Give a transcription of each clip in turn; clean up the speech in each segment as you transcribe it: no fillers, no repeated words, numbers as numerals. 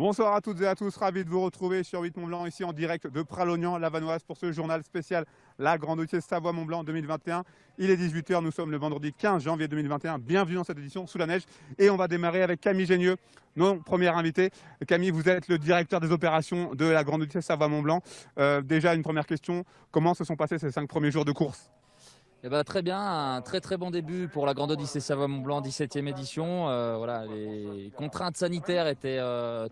Bonsoir à toutes et à tous, ravi de vous retrouver sur 8 Mont-Blanc, ici en direct de Pralognan, la Vanoise, pour ce journal spécial La Grande Odyssée Savoie-Mont-Blanc 2021. Il est 18 h, nous sommes le vendredi 15 janvier 2021. Bienvenue dans cette édition sous la neige. Et on va démarrer avec Camille Génieux, notre première invitée. Camille, vous êtes le directeur des opérations de La Grande Odyssée Savoie-Mont-Blanc. Déjà, une première question, comment se sont passés ces 5 premiers jours de course ? Eh ben, très bien, un très bon début pour la Grande Odyssée Savoie-Mont-Blanc 17e édition. Voilà, les contraintes sanitaires étaient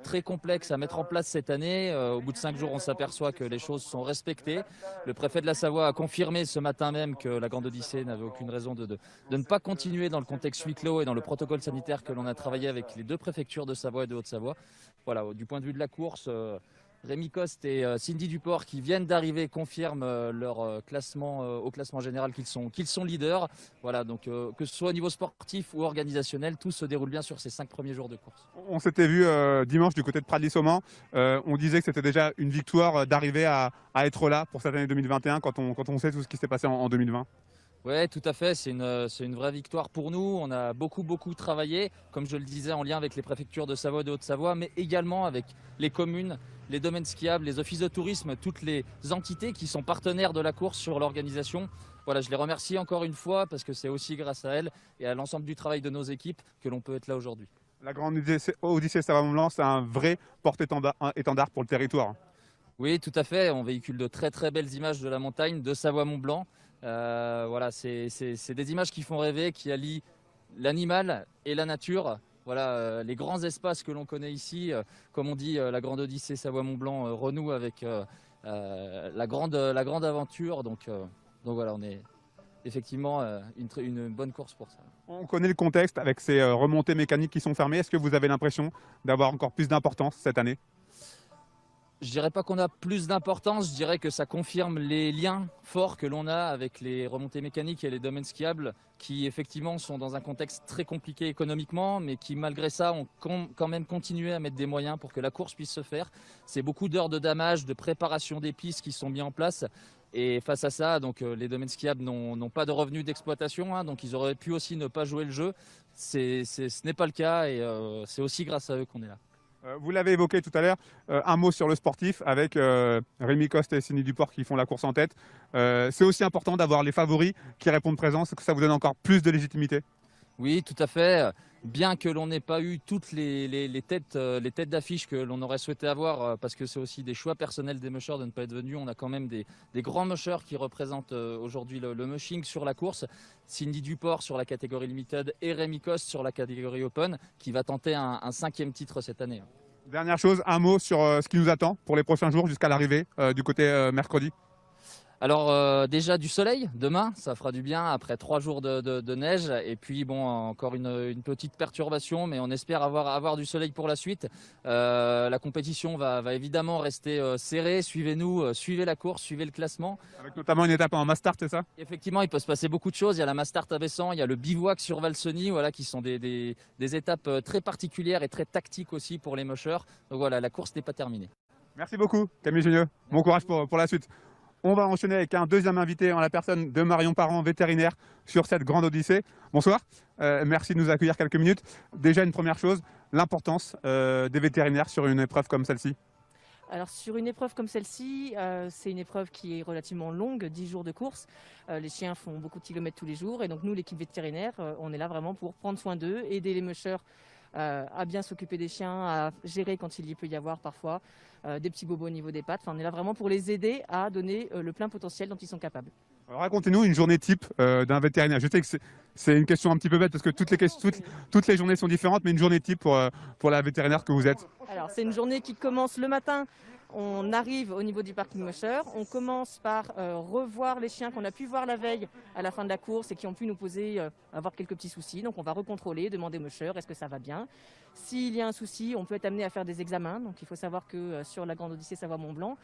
très complexes à mettre en place cette année. Au bout de 5 jours, on s'aperçoit que les choses sont respectées. Le préfet de la Savoie a confirmé ce matin même que la Grande Odyssée n'avait aucune raison de ne pas continuer dans le contexte huis clos et dans le protocole sanitaire que l'on a travaillé avec les deux préfectures de Savoie et de Haute-Savoie. Voilà, du point de vue de la course, Rémi Coste et Cindy Duport qui viennent d'arriver confirment leur classement au classement général qu'ils sont leaders. Voilà, donc que ce soit au niveau sportif ou organisationnel, tout se déroule bien sur ces 5 premiers jours de course. On s'était vu dimanche du côté de Pradly-Sauman. On disait que c'était déjà une victoire d'arriver à être là pour cette année 2021 quand on sait tout ce qui s'est passé en 2020. Oui, tout à fait. C'est une vraie victoire pour nous. On a beaucoup travaillé, comme je le disais, en lien avec les préfectures de Savoie et de Haute-Savoie, mais également avec les communes, les domaines skiables, les offices de tourisme, toutes les entités qui sont partenaires de la course sur l'organisation. Voilà, je les remercie encore une fois parce que c'est aussi grâce à elles et à l'ensemble du travail de nos équipes que l'on peut être là aujourd'hui. La Grande Odyssée Savoie-Mont-Blanc, c'est un vrai porte-étendard pour le territoire. Oui, tout à fait. On véhicule de très belles images de la montagne, de Savoie-Mont-Blanc. Voilà, c'est des images qui font rêver, qui allient l'animal et la nature. Voilà, les grands espaces que l'on connaît ici, comme on dit, la Grande Odyssée Savoie-Mont-Blanc renoue avec la grande aventure. Donc voilà, on est effectivement une bonne course pour ça. On connaît le contexte avec ces remontées mécaniques qui sont fermées. Est-ce que vous avez l'impression d'avoir encore plus d'importance cette année ? Je dirais pas qu'on a plus d'importance, je dirais que ça confirme les liens forts que l'on a avec les remontées mécaniques et les domaines skiables qui effectivement sont dans un contexte très compliqué économiquement, mais qui malgré ça ont quand même continué à mettre des moyens pour que la course puisse se faire. C'est beaucoup d'heures de damage, de préparation des pistes qui sont mis en place. Et face à ça, donc, les domaines skiables n'ont pas de revenus d'exploitation, donc ils auraient pu aussi ne pas jouer le jeu. Ce n'est pas le cas et c'est aussi grâce à eux qu'on est là. Vous l'avez évoqué tout à l'heure, un mot sur le sportif avec Rémi Coste et Cindy Duport qui font la course en tête. C'est aussi important d'avoir les favoris qui répondent présent, que ça vous donne encore plus de légitimité. Oui, tout à fait. Bien que l'on n'ait pas eu toutes les têtes d'affiche que l'on aurait souhaité avoir, parce que c'est aussi des choix personnels des mushers de ne pas être venus, on a quand même des grands mushers qui représentent aujourd'hui le mushing sur la course. Cindy Duport sur la catégorie limited et Rémi Coste sur la catégorie open, qui va tenter un 5e titre cette année. Dernière chose, un mot sur ce qui nous attend pour les prochains jours jusqu'à l'arrivée du côté mercredi. Alors déjà du soleil demain, ça fera du bien après 3 jours de neige et puis bon encore une petite perturbation, mais on espère avoir du soleil pour la suite. La compétition va évidemment rester serrée. Suivez-nous, suivez la course, suivez le classement. Avec notamment une étape en Mastart, c'est ça ? Effectivement, il peut se passer beaucoup de choses. Il y a la Mastart à Bessan, il y a le bivouac sur Valseny, voilà, qui sont des étapes très particulières et très tactiques aussi pour les mushers. Donc voilà, la course n'est pas terminée. Merci beaucoup Camille Génieux. Bon courage pour la suite. On va enchaîner avec un deuxième invité en la personne de Marion Parent, vétérinaire sur cette Grande Odyssée. Bonsoir, merci de nous accueillir quelques minutes. Déjà une première chose, l'importance des vétérinaires sur une épreuve comme celle-ci. Alors sur une épreuve comme celle-ci, c'est une épreuve qui est relativement longue, 10 jours de course. Les chiens font beaucoup de kilomètres tous les jours et donc nous, l'équipe vétérinaire, on est là vraiment pour prendre soin d'eux, aider les mushers à bien s'occuper des chiens, à gérer quand il y peut y avoir parfois des petits bobos au niveau des pattes. Enfin, on est là vraiment pour les aider à donner le plein potentiel dont ils sont capables. Alors, racontez-nous une journée type d'un vétérinaire. Je sais que c'est une question un petit peu bête parce que toutes les journées sont différentes, mais une journée type pour la vétérinaire que vous êtes. Alors c'est une journée qui commence le matin. On arrive au niveau du parking musher, on commence par revoir les chiens qu'on a pu voir la veille à la fin de la course et qui ont pu nous avoir quelques petits soucis. Donc on va recontrôler, demander au musher est-ce que ça va bien. S'il y a un souci, on peut être amené à faire des examens. Donc il faut savoir que sur la Grande Odyssée Savoie-Mont-Blanc,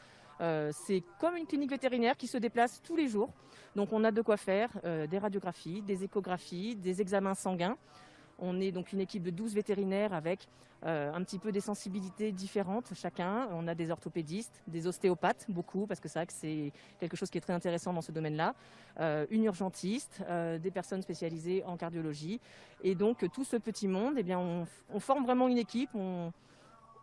c'est comme une clinique vétérinaire qui se déplace tous les jours. Donc on a de quoi faire des radiographies, des échographies, des examens sanguins. On est donc une équipe de 12 vétérinaires avec un petit peu des sensibilités différentes chacun. On a des orthopédistes, des ostéopathes, beaucoup, parce que c'est vrai que c'est quelque chose qui est très intéressant dans ce domaine-là. Une urgentiste, des personnes spécialisées en cardiologie. Et donc tout ce petit monde, eh bien, on forme vraiment une équipe.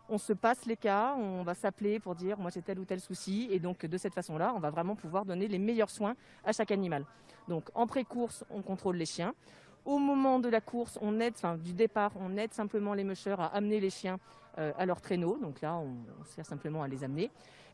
On se passe les cas, on va s'appeler pour dire moi j'ai tel ou tel souci et donc de cette façon-là, on va vraiment pouvoir donner les meilleurs soins à chaque animal. Donc en pré-course, on contrôle les chiens. Au moment de la course, du départ, on aide simplement les mushers à amener les chiens à leur traîneau. Donc là, on sert simplement à les amener.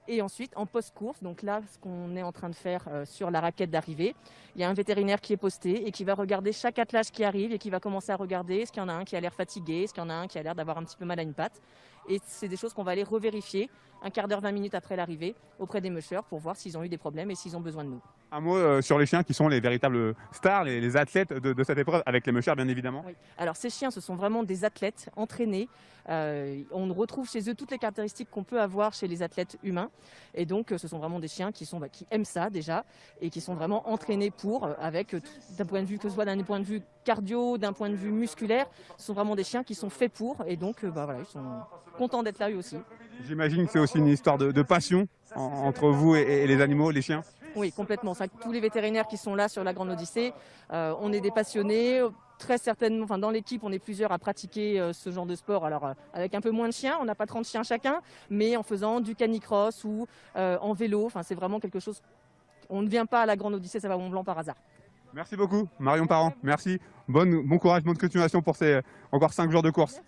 Et ensuite, en post-course, donc là, ce qu'on est en train de faire sur la raquette d'arrivée, il y a un vétérinaire qui est posté et qui va regarder chaque attelage qui arrive et qui va commencer à regarder est-ce qu'il y en a un qui a l'air fatigué, est-ce qu'il y en a un qui a l'air d'avoir un petit peu mal à une patte. Et c'est des choses qu'on va aller revérifier un quart d'heure, 20 minutes après l'arrivée auprès des mushers pour voir s'ils ont eu des problèmes et s'ils ont besoin de nous. Un mot sur les chiens qui sont les véritables stars, les athlètes de cette épreuve, avec les mushers bien évidemment. Oui. Alors ces chiens, ce sont vraiment des athlètes entraînés. On retrouve chez eux toutes les caractéristiques qu'on peut avoir chez les athlètes humains. Et donc ce sont vraiment des chiens qui aiment ça déjà et qui sont vraiment entraînés d'un point de vue, que ce soit d'un point de vue cardio, d'un point de vue musculaire, ce sont vraiment des chiens qui sont faits pour. Et donc ils sont contents d'être là eux aussi. J'imagine que c'est aussi une histoire de passion entre vous et les animaux, les chiens. Oui, complètement. Tous les vétérinaires qui sont là sur la Grande Odyssée, on est des passionnés. Très certainement, dans l'équipe, on est plusieurs à pratiquer ce genre de sport. Alors, avec un peu moins de chiens, on n'a pas 30 chiens chacun, mais en faisant du canicross ou en vélo. C'est vraiment quelque chose. On ne vient pas à la Grande Odyssée Savoie Mont Blanc par hasard. Merci beaucoup, Marion Parent. Merci. Bon courage, bonne continuation pour ces encore 5 jours de course.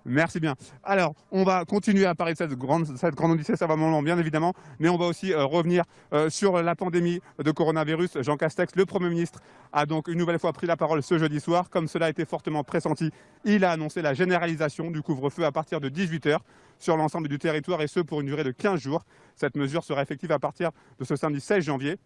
Merci bien. Alors, on va continuer à parler de cette grande Odyssée Savoie Mont Blanc, bien évidemment, mais on va aussi revenir sur la pandémie de coronavirus. Jean Castex, le Premier ministre, a donc une nouvelle fois pris la parole ce jeudi soir. Comme cela a été fortement pressenti, il a annoncé la généralisation du couvre-feu à partir de 18 h sur l'ensemble du territoire, et ce pour une durée de 15 jours. Cette mesure sera effective à partir de ce samedi 16 janvier.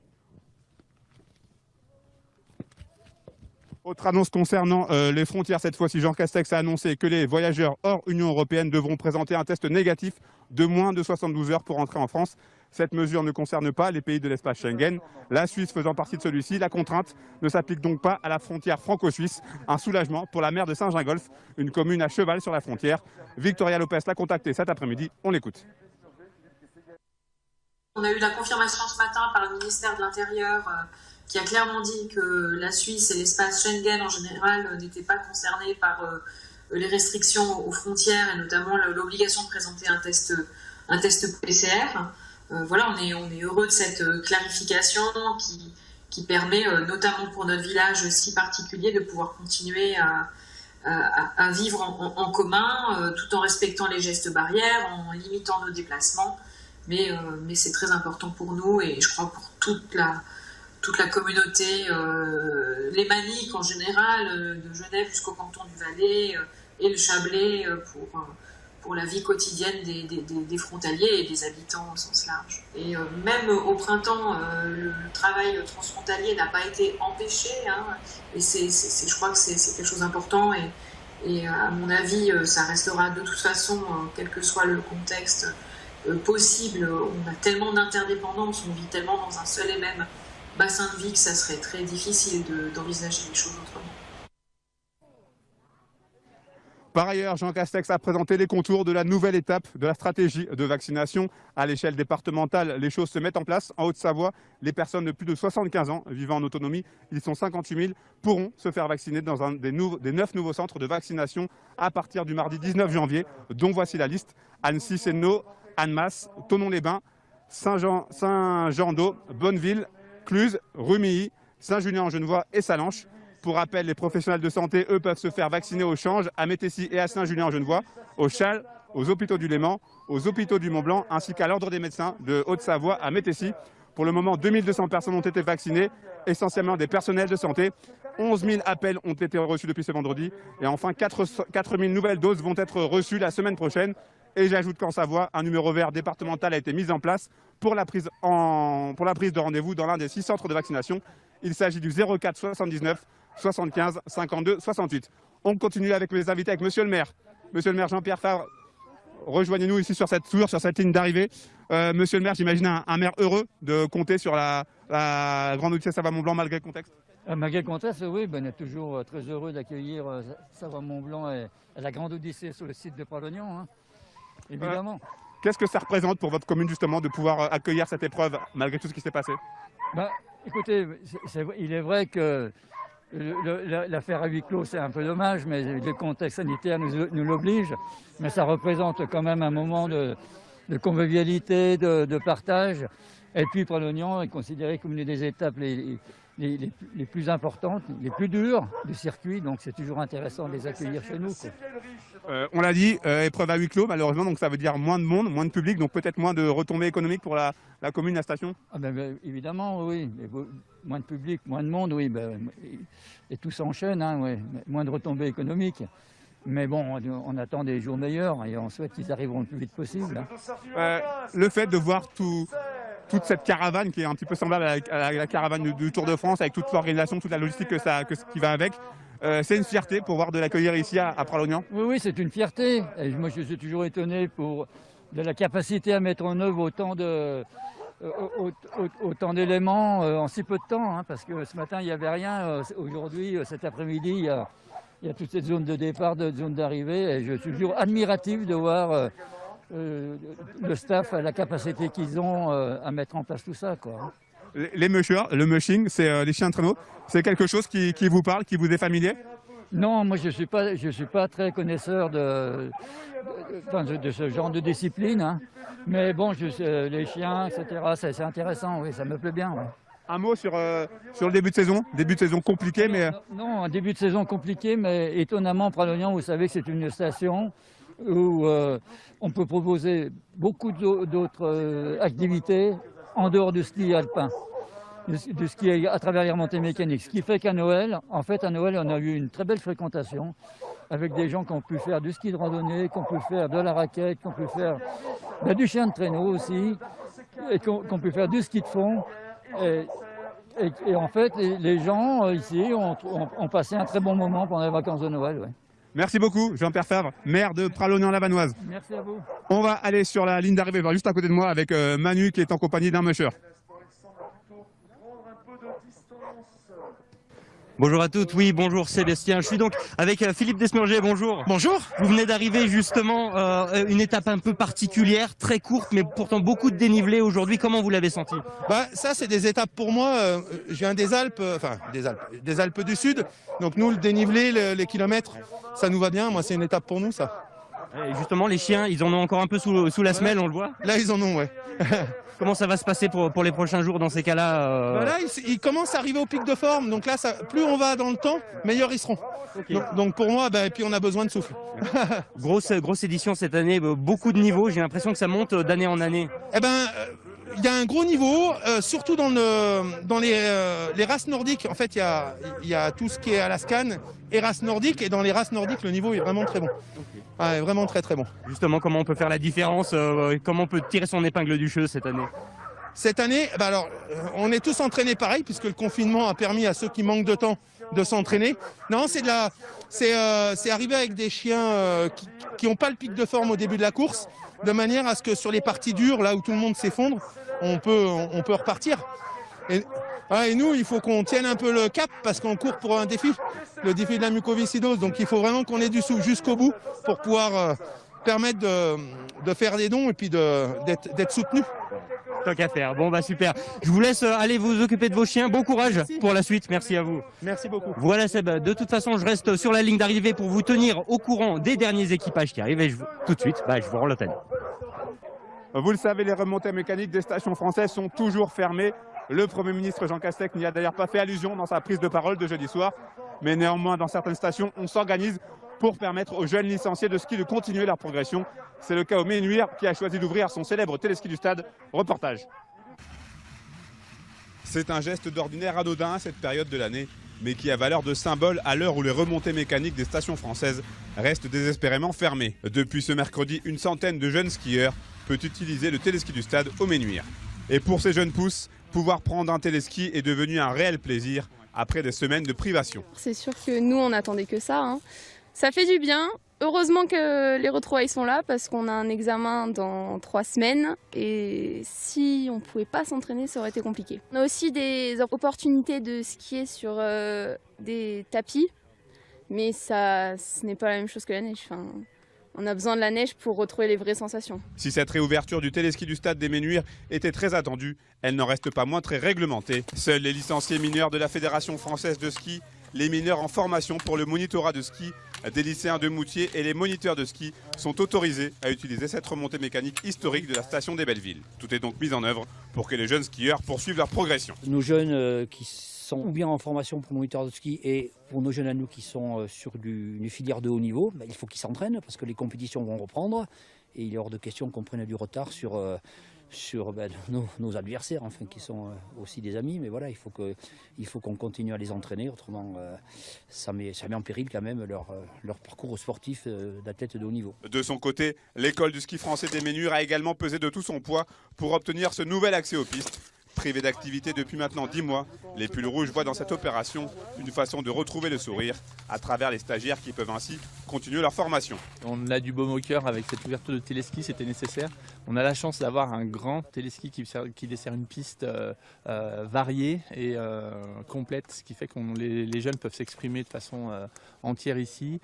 Autre annonce concernant les frontières, cette fois-ci, Jean Castex a annoncé que les voyageurs hors Union européenne devront présenter un test négatif de moins de 72 heures pour entrer en France. Cette mesure ne concerne pas les pays de l'espace Schengen. La Suisse faisant partie de celui-ci, la contrainte ne s'applique donc pas à la frontière franco-suisse. Un soulagement pour la maire de Saint-Gingolph, une commune à cheval sur la frontière. Victoria Lopez l'a contactée cet après-midi. On l'écoute. On a eu la confirmation ce matin par le ministère de l'Intérieur qui a clairement dit que la Suisse et l'espace Schengen en général n'étaient pas concernés par les restrictions aux frontières et notamment l'obligation de présenter un test PCR. Voilà, on est heureux de cette clarification qui permet, notamment pour notre village si particulier, de pouvoir continuer à vivre en commun, tout en respectant les gestes barrières, en limitant nos déplacements. Mais c'est très important pour nous et je crois pour toute la communauté lémanique en général, de Genève jusqu'au canton du Valais et le Chablais pour la vie quotidienne des frontaliers et des habitants au sens large. Et même au printemps, le travail transfrontalier n'a pas été empêché, hein, et je crois que c'est quelque chose d'important et à mon avis, ça restera de toute façon, quel que soit le contexte possible. On a tellement d'interdépendance, on vit tellement dans un seul et même bassin de vie que ça serait très difficile d'envisager les choses autrement. Par ailleurs, Jean Castex a présenté les contours de la nouvelle étape de la stratégie de vaccination. À l'échelle départementale, les choses se mettent en place. En Haute-Savoie, les personnes de plus de 75 ans vivant en autonomie, ils sont 58 000, pourront se faire vacciner dans un des 9 nouveaux centres de vaccination à partir du mardi 19 janvier, dont voici la liste: Annecy, Sénot, Annemasse, Thonon-les-Bains, Saint-Jean-d'Eau, Bonneville, Cluse, Rumilly, Saint-Julien-en-Genevois et Salanches. Pour rappel, les professionnels de santé, eux, peuvent se faire vacciner au Change, à Métessy et à Saint-Julien-en-Genevois, au Châle, aux hôpitaux du Léman, aux hôpitaux du Mont-Blanc, ainsi qu'à l'Ordre des médecins de Haute-Savoie à Métessy. Pour le moment, 2200 personnes ont été vaccinées, essentiellement des personnels de santé. 11 000 appels ont été reçus depuis ce vendredi. Et enfin, 4 000 nouvelles doses vont être reçues la semaine prochaine. Et j'ajoute qu'en Savoie, un numéro vert départemental a été mis en place pour la prise de rendez-vous dans l'un des 6 centres de vaccination. Il s'agit du 04 79 75 52 68. On continue avec mes invités, avec Monsieur le maire. Monsieur le maire Jean-Pierre Favre, rejoignez-nous ici sur cette ligne d'arrivée. Monsieur le maire, j'imagine un maire heureux de compter sur la Grande Odyssée Savoie Mont Blanc malgré le contexte. Malgré le contexte, oui, on est toujours très heureux d'accueillir Savoie Mont Blanc et la Grande Odyssée sur le site de Pralognan, hein, évidemment. Qu'est-ce que ça représente pour votre commune justement de pouvoir accueillir cette épreuve malgré tout ce qui s'est passé? Écoutez, il est vrai que L'affaire à huis clos, c'est un peu dommage, mais le contexte sanitaire nous l'oblige. Mais ça représente quand même un moment de convivialité, de partage. Et puis Pralognan est considéré comme une des étapes les plus importantes, les plus dures du circuit. Donc c'est toujours intéressant de les accueillir chez nous, quoi. On l'a dit, épreuve à huis clos malheureusement, donc ça veut dire moins de monde, moins de public, donc peut-être moins de retombées économiques pour la commune, la station. Ah évidemment, oui. Moins de public, moins de monde, oui. Et tout s'enchaîne, hein, oui. Moins de retombées économiques. Mais bon, on attend des jours meilleurs et on souhaite qu'ils arriveront le plus vite possible, hein. Le fait de voir toute cette caravane qui est un petit peu semblable à la caravane du Tour de France, avec toute l'organisation, toute la logistique qui va avec, c'est une fierté pour voir de l'accueillir ici à Pralognan. Oui, c'est une fierté. Et moi, je suis toujours étonné de la capacité à mettre en œuvre autant d'éléments en si peu de temps, hein, parce que ce matin, il n'y avait rien. Aujourd'hui, cet après-midi, il y a toute cette zone de départ, de zone d'arrivée. Et je suis toujours admiratif de voir le staff, la capacité qu'ils ont à mettre en place tout ça, quoi. Les mushers, le mushing, c'est les chiens de traîneau. C'est quelque chose qui vous parle, qui vous est familier? Non, moi je suis pas très connaisseur de ce genre de discipline, hein. Mais bon, les chiens, etc., c'est intéressant, oui, ça me plaît bien. Ouais. Un mot sur le début de saison? Début de saison compliqué, mais... Non, un début de saison compliqué, mais étonnamment, Pralognan, vous savez que c'est une station où on peut proposer beaucoup d'autres activités en dehors du ski alpin, du ski à travers les remontées mécaniques. Ce qui fait qu'à Noël, on a eu une très belle fréquentation avec des gens qui ont pu faire du ski de randonnée, qui ont pu faire de la raquette, qui ont pu faire du chien de traîneau aussi, et qui ont pu faire du ski de fond. Et en fait, les gens ici ont passé un très bon moment pendant les vacances de Noël. Ouais. Merci beaucoup, Jean-Pierre Favre, maire de Pralognan-la-Vanoise. Merci à vous. On va aller sur la ligne d'arrivée, juste à côté de moi, avec Manu qui est en compagnie d'un musher. Bonjour à toutes, oui, bonjour Sébastien. Je suis donc avec Philippe Desmurger, bonjour. Bonjour. Vous venez d'arriver justement, une étape un peu particulière, très courte, mais pourtant beaucoup de dénivelé aujourd'hui. Comment vous l'avez senti? Ça, c'est des étapes pour moi. Je viens des Alpes, des Alpes du Sud. Donc nous, le dénivelé, les kilomètres, ça nous va bien. Moi, c'est une étape pour nous, ça. Et justement, les chiens, ils en ont encore un peu sous la semelle, on le voit. Là, ils en ont, ouais. Comment ça va se passer pour les prochains jours dans ces cas-là Là, ils commencent à arriver au pic de forme. Donc là, plus on va dans le temps, meilleurs ils seront. Okay. Donc pour moi, et puis on a besoin de souffle. Grosse édition cette année, beaucoup de niveaux. J'ai l'impression que ça monte d'année en année. Il y a un gros niveau, surtout dans les races nordiques. En fait, il y a tout ce qui est Alaskan et races nordiques. Et dans les races nordiques, le niveau est vraiment très bon. Okay. Ouais, vraiment très très bon. Justement, comment on peut faire la différence? Comment on peut tirer son épingle du jeu cette année? Cette année, on est tous entraînés pareil, puisque le confinement a permis à ceux qui manquent de temps de s'entraîner. Non, c'est arrivé avec des chiens qui n'ont pas le pic de forme au début de la course, de manière à ce que sur les parties dures, là où tout le monde s'effondre, on peut repartir. Et nous, il faut qu'on tienne un peu le cap parce qu'on court pour un défi, le défi de la mucoviscidose. Donc il faut vraiment qu'on ait du souffle jusqu'au bout pour pouvoir permettre de faire des dons et puis d'être soutenu. Tant qu'à faire. Bon, super. Je vous laisse aller vous occuper de vos chiens. Bon courage pour la suite. Merci à vous. Merci beaucoup. Voilà Seb. De toute façon, je reste sur la ligne d'arrivée pour vous tenir au courant des derniers équipages qui arrivent. Et tout de suite, je vous rends l'antenne. Vous le savez, les remontées mécaniques des stations françaises sont toujours fermées. Le Premier ministre Jean Castex n'y a d'ailleurs pas fait allusion dans sa prise de parole de jeudi soir. Mais néanmoins, dans certaines stations, on s'organise pour permettre aux jeunes licenciés de ski de continuer leur progression. C'est le cas au Ménuire qui a choisi d'ouvrir son célèbre téléski du stade. Reportage. C'est un geste d'ordinaire anodin à cette période de l'année, mais qui a valeur de symbole à l'heure où les remontées mécaniques des stations françaises restent désespérément fermées. Depuis ce mercredi, une centaine de jeunes skieurs peut utiliser le téléski du stade au Ménuire. Et pour ces jeunes pousses, pouvoir prendre un téléski est devenu un réel plaisir après des semaines de privation. C'est sûr que nous, on n'attendait que ça, hein. Ça fait du bien. Heureusement que les retrouvailles sont là parce qu'on a un examen dans 3 semaines et si on ne pouvait pas s'entraîner, ça aurait été compliqué. On a aussi des opportunités de skier sur des tapis, mais ce n'est pas la même chose que la neige. Enfin, on a besoin de la neige pour retrouver les vraies sensations. Si cette réouverture du téléski du stade des Ménuires était très attendue, elle n'en reste pas moins très réglementée. Seuls les licenciés mineurs de la Fédération française de ski, les mineurs en formation pour le monitorat de ski des lycéens de Moutier et les moniteurs de ski sont autorisés à utiliser cette remontée mécanique historique de la station des Bellevilles. Tout est donc mis en œuvre pour que les jeunes skieurs poursuivent leur progression. Nos jeunes qui sont ou bien en formation pour moniteur de ski et pour nos jeunes à nous qui sont sur une filière de haut niveau, il faut qu'ils s'entraînent parce que les compétitions vont reprendre et il est hors de question qu'on prenne du retard sur nos adversaires, enfin, qui sont aussi des amis, mais voilà, il faut qu'on continue à les entraîner, autrement ça met en péril quand même leur parcours sportif d'athlète de haut niveau. De son côté, l'école du ski français des Ménures a également pesé de tout son poids pour obtenir ce nouvel accès aux pistes. Privés d'activité depuis maintenant 10 mois, les pulls rouges voient dans cette opération une façon de retrouver le sourire à travers les stagiaires qui peuvent ainsi continuer leur formation. On a du baume au cœur avec cette ouverture de téléski, c'était nécessaire. On a la chance d'avoir un grand téléski qui dessert une piste variée et complète, ce qui fait que les jeunes peuvent s'exprimer de façon entière ici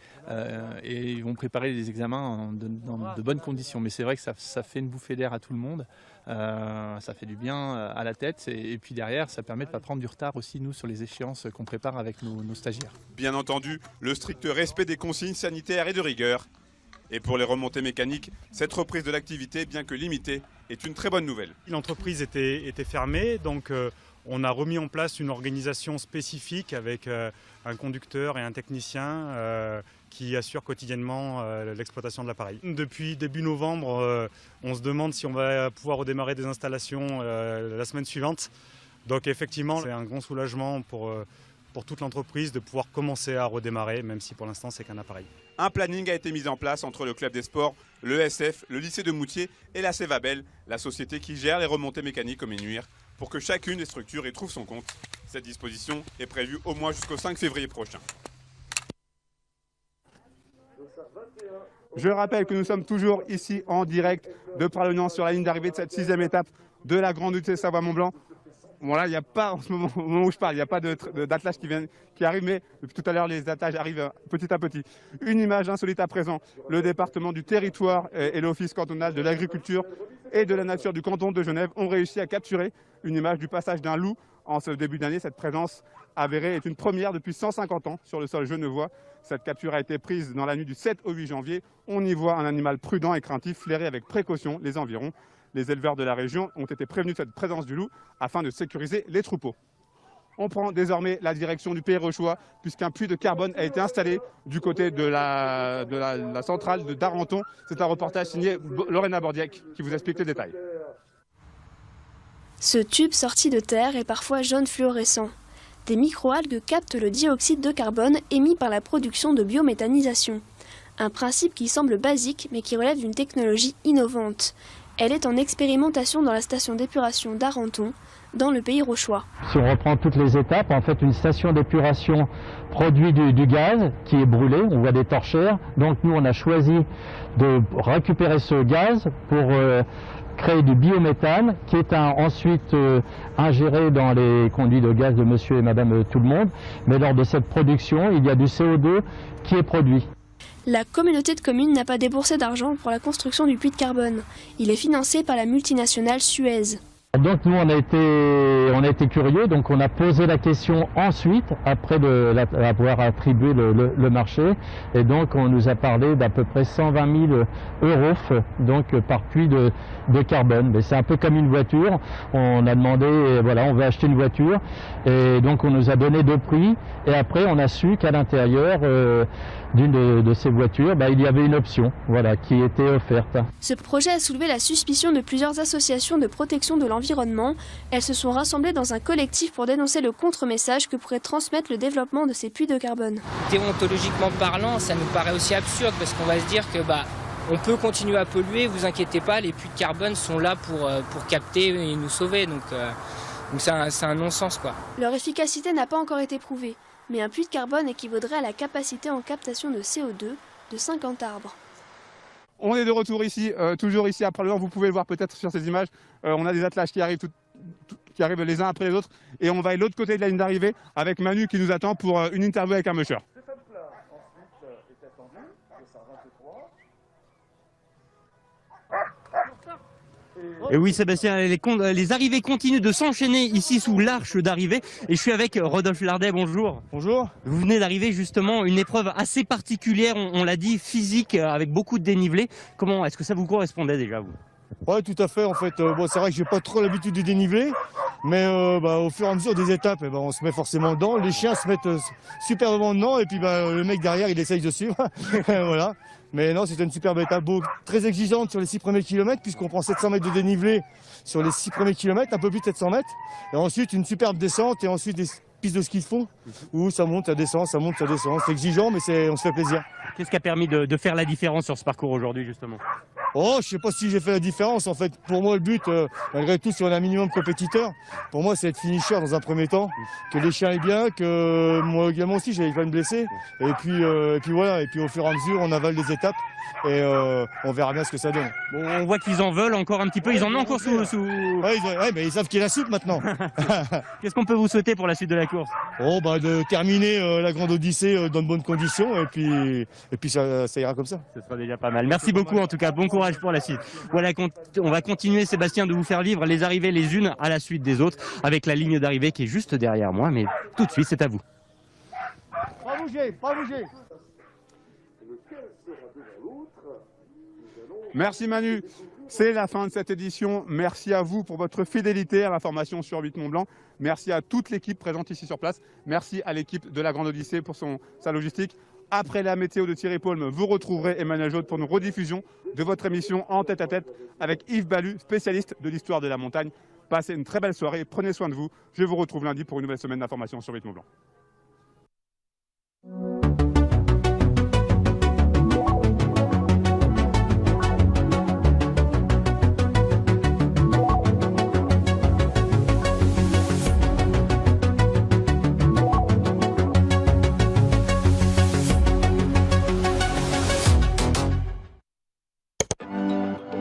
et ils vont préparer les examens dans de bonnes conditions. Mais c'est vrai que ça fait une bouffée d'air à tout le monde. Ça fait du bien à la tête et puis derrière ça permet de ne pas prendre du retard aussi nous sur les échéances qu'on prépare avec nos stagiaires. Bien entendu, le strict respect des consignes sanitaires et de rigueur. Et pour les remontées mécaniques, cette reprise de l'activité, bien que limitée, est une très bonne nouvelle. L'entreprise était fermée, donc on a remis en place une organisation spécifique avec un conducteur et un technicien qui assurent quotidiennement l'exploitation de l'appareil. Depuis début novembre, on se demande si on va pouvoir redémarrer des installations la semaine suivante. Donc effectivement, c'est un grand soulagement pour toute l'entreprise de pouvoir commencer à redémarrer, même si pour l'instant c'est qu'un appareil. Un planning a été mis en place entre le club des sports, le SF, le lycée de Moutier et la Cévabel, la société qui gère les remontées mécaniques au Ménuires, pour que chacune des structures y trouve son compte. Cette disposition est prévue au moins jusqu'au 5 février prochain. Je rappelle que nous sommes toujours ici en direct de Pralognan sur la ligne d'arrivée de cette 6e étape de la Grande UTC Savoie-Mont-Blanc. Bon là, il n'y a pas, en ce moment, au moment où je parle, il n'y a pas d'attelage qui arrive, mais depuis tout à l'heure, les attelages arrivent petit à petit. Une image insolite à présent. Le département du territoire et l'office cantonal de l'agriculture et de la nature du canton de Genève ont réussi à capturer une image du passage d'un loup en ce début d'année. Cette présence avérée est une première depuis 150 ans sur le sol genevois. Cette capture a été prise dans la nuit du 7 au 8 janvier. On y voit un animal prudent et craintif flairer avec précaution les environs. Les éleveurs de la région ont été prévenus de cette présence du loup afin de sécuriser les troupeaux. On prend désormais la direction du Pays Rochois puisqu'un puits de carbone a été installé du côté de la centrale de Darenton. C'est un reportage signé Lorena Bordiec qui vous explique les détails. Ce tube sorti de terre est parfois jaune fluorescent. Des microalgues captent le dioxyde de carbone émis par la production de biométhanisation. Un principe qui semble basique mais qui relève d'une technologie innovante. Elle est en expérimentation dans la station d'épuration d'Arenton, dans le Pays Rochois. Si on reprend toutes les étapes, en fait, une station d'épuration produit du gaz qui est brûlé, on voit des torchères. Donc nous, on a choisi de récupérer ce gaz pour créer du biométhane qui est ensuite ingéré dans les conduits de gaz de monsieur et madame tout le monde. Mais lors de cette production, il y a du CO2 qui est produit. La communauté de communes n'a pas déboursé d'argent pour la construction du puits de carbone. Il est financé par la multinationale Suez. Donc nous on a été curieux, donc on a posé la question ensuite, après avoir attribué le marché, et donc on nous a parlé d'à peu près 120 000 euros donc, par puits de carbone. Mais c'est un peu comme une voiture, on a demandé, voilà, on veut acheter une voiture, et donc on nous a donné 2 prix, et après on a su qu'à l'intérieur d'une de ces voitures, il y avait une option, voilà, qui était offerte. Ce projet a soulevé la suspicion de plusieurs associations de protection de l'environnement. Elles se sont rassemblées dans un collectif pour dénoncer le contre-message que pourrait transmettre le développement de ces puits de carbone. Déontologiquement parlant, ça nous paraît aussi absurde parce qu'on va se dire que on peut continuer à polluer, vous inquiétez pas, les puits de carbone sont là pour capter et nous sauver, donc c'est un non-sens quoi. Leur efficacité n'a pas encore été prouvée, mais un puits de carbone équivaudrait à la capacité en captation de CO2 de 50 arbres. On est de retour ici, toujours ici à Pralognan. Vous pouvez le voir peut-être sur ces images. On a des attelages qui arrivent, qui arrivent les uns après les autres. Et on va aller de l'autre côté de la ligne d'arrivée avec Manu qui nous attend pour une interview avec un musher. Et oui Sébastien, les arrivées continuent de s'enchaîner ici sous l'arche d'arrivée et je suis avec Rodolphe Lardet, bonjour. Bonjour. Vous venez d'arriver justement, une épreuve assez particulière, on l'a dit, physique, avec beaucoup de dénivelé. Comment, est-ce que ça vous correspondait déjà vous? Ouais, tout à fait. En fait, bon, c'est vrai que j'ai pas trop l'habitude du dénivelé, mais au fur et à mesure des étapes, on se met forcément dedans. Les chiens se mettent superbement dedans, et puis le mec derrière, il essaye de suivre. Voilà. Mais non, c'était une superbe étape, très exigeante sur les 6 premiers kilomètres, puisqu'on prend 700 mètres de dénivelé sur les 6 premiers kilomètres, un peu plus de 700 mètres. Et ensuite, une superbe descente, et ensuite des pistes de ski de fond, où ça monte, ça descend, ça monte, ça descend. C'est exigeant, mais on se fait plaisir. Qu'est-ce qui a permis de faire la différence sur ce parcours aujourd'hui, justement? Oh, je sais pas si j'ai fait la différence. En fait, pour moi, le but, malgré tout, si on a un minimum de compétiteurs, pour moi, c'est être finisher dans un premier temps, que les chiens aient bien, que moi également aussi, j'avais pas me blesser. Et puis voilà. Et puis au fur et à mesure, on avale les étapes et on verra bien ce que ça donne. Bon, on voit qu'ils en veulent encore un petit peu. Ils en ont encore sous. Ouais, mais ils savent qu'il y a la soupe maintenant. Qu'est-ce qu'on peut vous souhaiter pour la suite de la course? Oh, de terminer la Grande Odyssée dans de bonnes conditions et puis ça ira comme ça. Ce sera déjà pas mal. Merci beaucoup en tout cas. Bon courage pour la suite. Voilà, on va continuer Sébastien de vous faire vivre les arrivées les unes à la suite des autres avec la ligne d'arrivée qui est juste derrière moi. Mais tout de suite, c'est à vous. Pas bouger, pas bouger. Merci Manu. C'est la fin de cette édition. Merci à vous pour votre fidélité à l'information sur 8 Mont Blanc. Merci à toute l'équipe présente ici sur place. Merci à l'équipe de la Grande Odyssée pour sa logistique. Après la météo de Thierry Paulme, vous retrouverez Emmanuel Jaude pour une rediffusion de votre émission En tête à tête avec Yves Balu, spécialiste de l'histoire de la montagne. Passez une très belle soirée, prenez soin de vous. Je vous retrouve lundi pour une nouvelle semaine d'information sur 8 Mont Blanc.